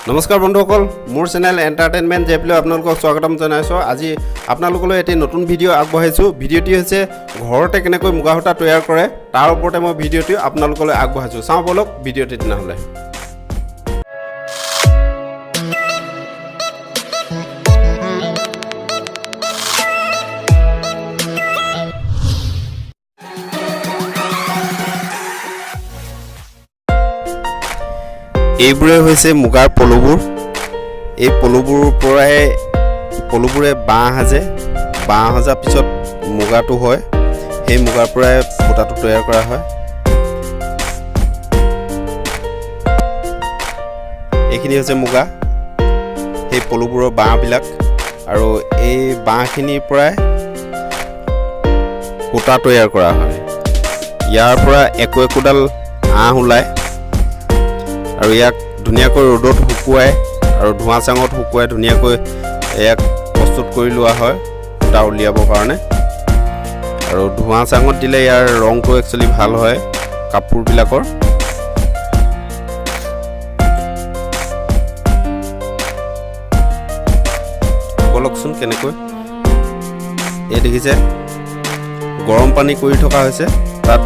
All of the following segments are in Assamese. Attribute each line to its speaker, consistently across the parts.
Speaker 1: নমস্কাৰ বন্ধুসকল, মোৰ চেনেল এণ্টাৰটেইনমেণ্ট জেপলৈ আপোনালোকক স্বাগতম জনাইছোঁ। আজি আপোনালোকলৈ এটি নতুন ভিডিঅ' আগবঢ়াইছোঁ। ভিডিঅ'টি হৈছে ঘৰতে কেনেকৈ মুগা সূতা তৈয়াৰ কৰে তাৰ ওপৰতে মই ভিডিঅ'টি আপোনালোকলৈ আগবঢ়াইছোঁ। চাওঁ বলক ভিডিঅ'টি তেনেহ'লে। এইবোৰে হৈছে মুগাৰ পলুবোৰ। এই পলুবোৰে বাঁহ সাজে। বাঁহ সজাৰ পিছত মুগাটো হয়। সেই মুগাৰ পৰাই সূতাটো তৈয়াৰ কৰা হয়। এইখিনি হৈছে মুগা, সেই পলুবোৰৰ বাঁহবিলাক, আৰু এই বাঁহখিনিৰ পৰাই সূতা তৈয়াৰ কৰা হয়। ইয়াৰ পৰা একোডাল আঁহ ওলায় আৰু ইয়াক ধুনীয়াকৈ ৰ'দত শুকুৱাই আৰু ধোঁৱা চাঙত শুকুৱাই ধুনীয়াকৈ ইয়াক প্ৰস্তুত কৰি লোৱা হয় সূতা উলিয়াবৰ কাৰণে। আৰু ধোঁৱা চাঙত দিলে ইয়াৰ ৰংটো একচুৱেলি ভাল হয় কাপোৰবিলাকৰ। বলকচোন কেনেকৈ। এই দেখিছে গৰম পানী কৰি থকা হৈছে, তাত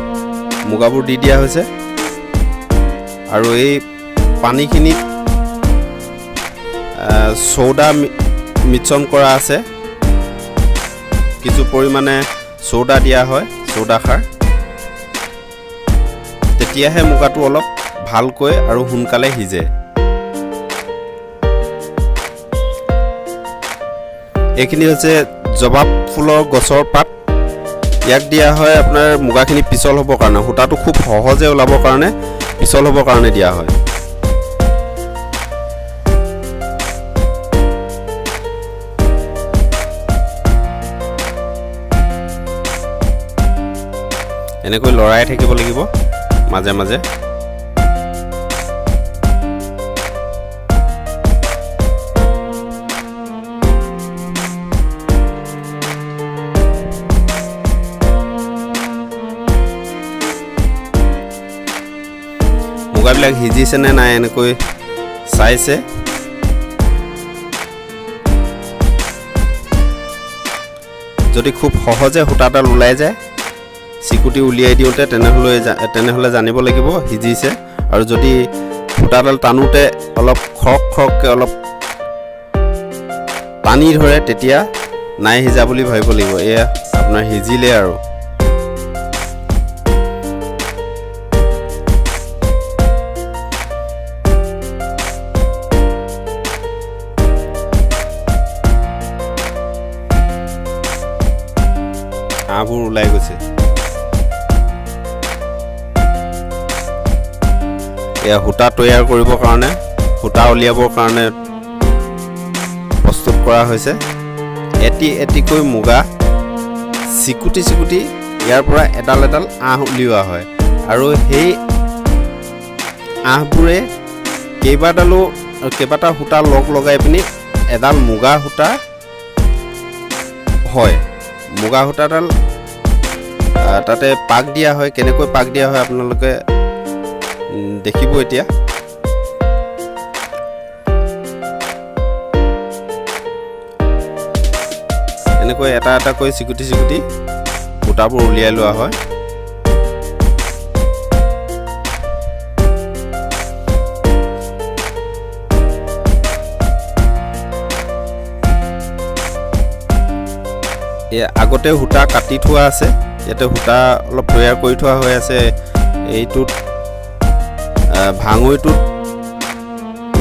Speaker 1: মুগাবোৰ দি দিয়া হৈছে আৰু এই পানীখিনিত চৌদা মিশ্ৰণ কৰা আছে। কিছু পৰিমাণে চৌদা দিয়া হয়, চৌদা খাৰ। তেতিয়াহে মুগাটো অলপ ভালকৈ আৰু সোনকালে সিজে। এইখিনি হৈছে জবা ফুলৰ গছৰ পাত। ইয়াক দিয়া হয় আপোনাৰ মুগাখিনি পিছল হ'বৰ কাৰণে, সূতাটো খুব সহজে ওলাবৰ কাৰণে, পিছল হ'বৰ কাৰণে দিয়া হয়। এনেকৈ লৰাই থাকিব লাগিব মাজে মাজে। মুগাবিলাক সিজিছে নে নাই এনেকৈ চাইছে। যদি খুব সহজে সূতাডাল ওলাই যায়, চিকুটি উলিয়াই দিওঁতে তেনেহ'লে জানিব লাগিব সিজিছে। আৰু যদি সূতাডাল টানোতে অলপ খৰকৈ অলপ টানি ধৰে, তেতিয়া নাই সিজা বুলি ভাবিব লাগিব। এয়া আপোনাৰ সিজিলে আৰু। আঁহবোৰ ওলাই গৈছে। এয়া সূতা তৈয়াৰ কৰিবৰ কাৰণে, সূতা উলিয়াবৰ কাৰণে প্ৰস্তুত কৰা হৈছে। এটি এটিকৈ মুগা চিকুটি ইয়াৰ পৰা এডাল আঁহ উলিওৱা হয়। আৰু সেই আঁহবোৰে কেইবাটা সূতা লগাই পিনি এডাল মুগা সূতা হয়। মুগা সূতাডাল তাতে পাক দিয়া হয়। কেনেকৈ পাক দিয়া হয় আপোনালোকে দেখিব এতিয়া। এনেকৈ এটাকৈ চিকুটি সূতাবোৰ উলিয়াই লোৱা হয়। আগতে সূতা কাটি থোৱা আছে, ইয়াতে সূতা অলপ তৈয়াৰ কৰি থোৱা হৈ আছে। এইটোত ভাঙৈটোত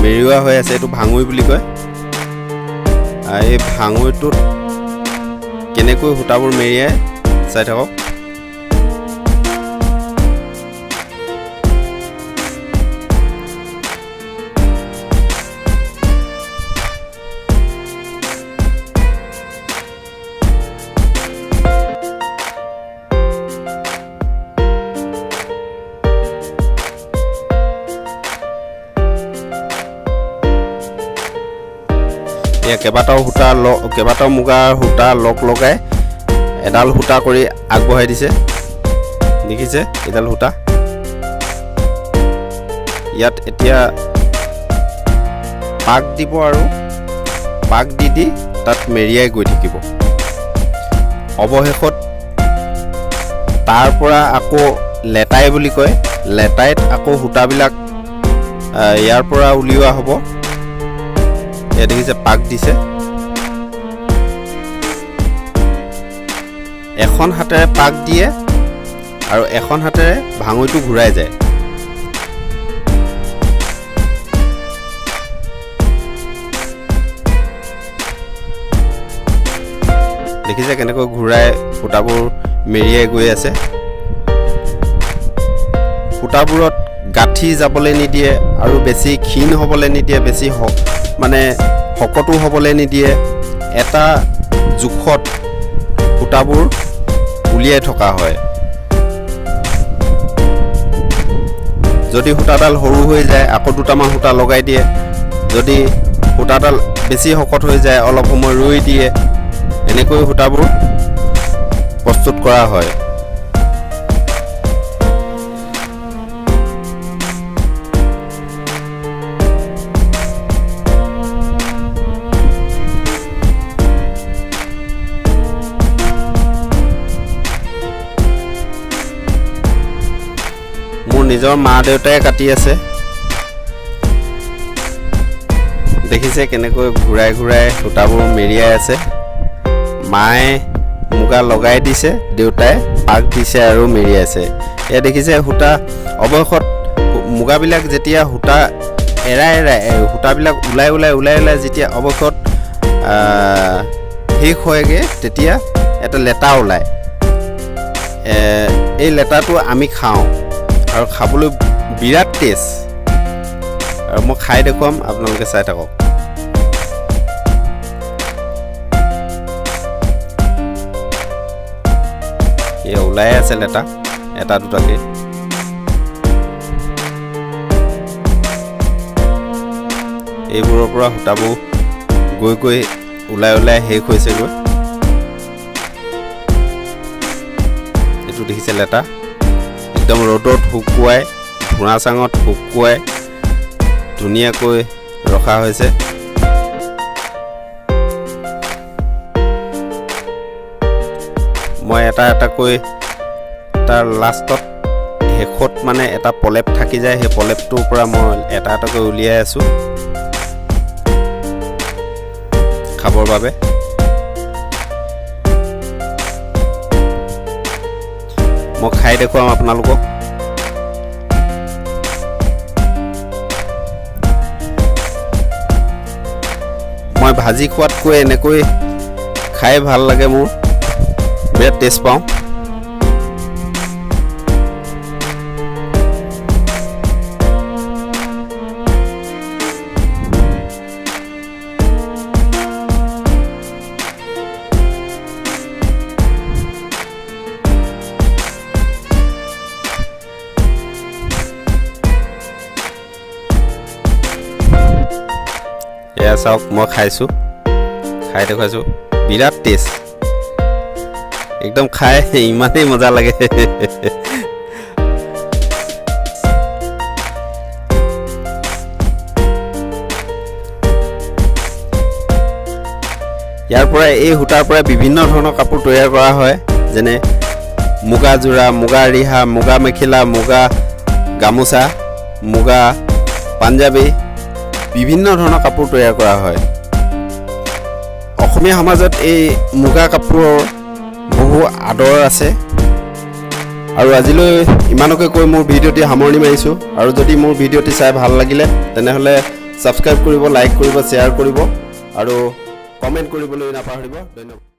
Speaker 1: মেৰিওৱা হৈ আছে, এইটো ভাঙৈ বুলি কয়। এই ভাঙৈটোত কেনেকৈ সূতাবোৰ মেৰিয়াই চাই থাকক। কেইবাটাও মুগাৰ সূতা লগাই এডাল সূতা কৰি আগবঢ়াই দিছে। দেখিছে এডাল সূতা। ইয়াত এতিয়া পাক দিব আৰু পাক দি তাত মেৰিয়াই গৈ থাকিব। অৱশেষত তাৰ পৰা আকৌ লেটাই বুলি কয়, লেটাইত আকৌ সূতাবিলাক ইয়াৰ পৰা উলিওৱা হ'ব। এয়া দেখিছে পাক দিছে। এখন হাতেৰে পাক দিয়ে আৰু এখন হাতেৰে ভাঙৈটো ঘূৰাই যায়। দেখিছে কেনেকৈ ঘূৰাই সূতাবোৰ মেৰিয়াই গৈ আছে। সূতাবোৰত গাঁঠি যাবলৈ নিদিয়ে আৰু বেছি ক্ষীণ হ'বলৈ নিদিয়ে, বেছি মানে শকতো হ'বলৈ নিদিয়ে। এটা জোখত সূতাবোৰ উলিয়াই থকা হয়। যদি সূতাডাল সৰু হৈ যায় আকৌ দুটামান সূতা লগাই দিয়ে, যদি সূতাডাল বেছি শকত হৈ যায় অলপ সময় ৰৈ দিয়ে। এনেকৈ সূতাবোৰ প্ৰস্তুত কৰা হয়। মোৰ নিজৰ মা দেউতাই কাটি আছে। দেখিছে কেনেকৈ ঘূৰাই ঘূৰাই সূতাবোৰ মেৰিয়াই আছে। মায়ে মুগা লগাই দিছে, দেউতাই পাক দিছে আৰু মেৰিয়াইছে। এয়া দেখিছে সূতা অৱশেষত মুগাবিলাক যেতিয়া সূতা এৰাই সূতাবিলাক ওলাই যেতিয়া অৱশেষত শেষ হয়গৈ, তেতিয়া এটা লেটা ওলায়। এই লেটাটো আমি খাওঁ আৰু খাবলৈ বিৰাট টেষ্ট। আৰু মই খাই দেখুৱাম, আপোনালোকে চাই থাকক। এয়া ওলাই আছে লেটা এটা দুটাকৈ। এইবোৰৰ পৰা সূতাবোৰ গৈ ওলাই শেষ হৈছেগৈ। এইটো দেখিছে লেটা একদম ৰ'দত শুকুৱাই, ধোঁৰা চাঙত শুকুৱাই ধুনীয়াকৈ ৰখা হৈছে। মই এটা এটাকৈ তাৰ লাষ্টত শেষত মানে এটা পলেপ থাকি যায়, সেই পলেপটোৰ পৰা মই এটা এটাকৈ উলিয়াই আছোঁ খাবৰ বাবে। মই খাই দেখুৱাম আপোনালোকক। মই ভাজি খোৱাতকৈ এনেকৈ খাই ভাল লাগে, মোৰ বিৰাট টেষ্ট পাওঁ। এয়া চাওক, মই খাইছোঁ, খাই দেখুৱাইছোঁ, বিৰাট টেষ্ট। একদম খাই ইমানেই মজা লাগে। ইয়াৰ পৰা এই সূতাৰ পৰা বিভিন্ন ধৰণৰ কাপোৰ তৈয়াৰ কৰা হয়, যেনে মুগা যোৰা, মুগা ৰিহা, মুগা মেখেলা, মুগা গামোচা, মুগা পাঞ্জাবী, বিভিন্ন ধৰণৰ কাপোৰ তৈয়াৰ কৰা হয়। অসমীয়া সমাজত এই মুগা কাপোৰৰ বহু আদৰ আছে। আৰু আজিলৈ ইমানকৈ কৈ মোৰ ভিডিঅ'টি সামৰণি মাৰিছোঁ। আৰু যদি মোৰ ভিডিঅ'টি চাই ভাল লাগিলে তেনেহ'লে ছাবস্ক্ৰাইব কৰিব, লাইক কৰিব, শ্বেয়াৰ কৰিব আৰু কমেণ্ট কৰিবলৈ নাপাহৰিব। ধন্যবাদ।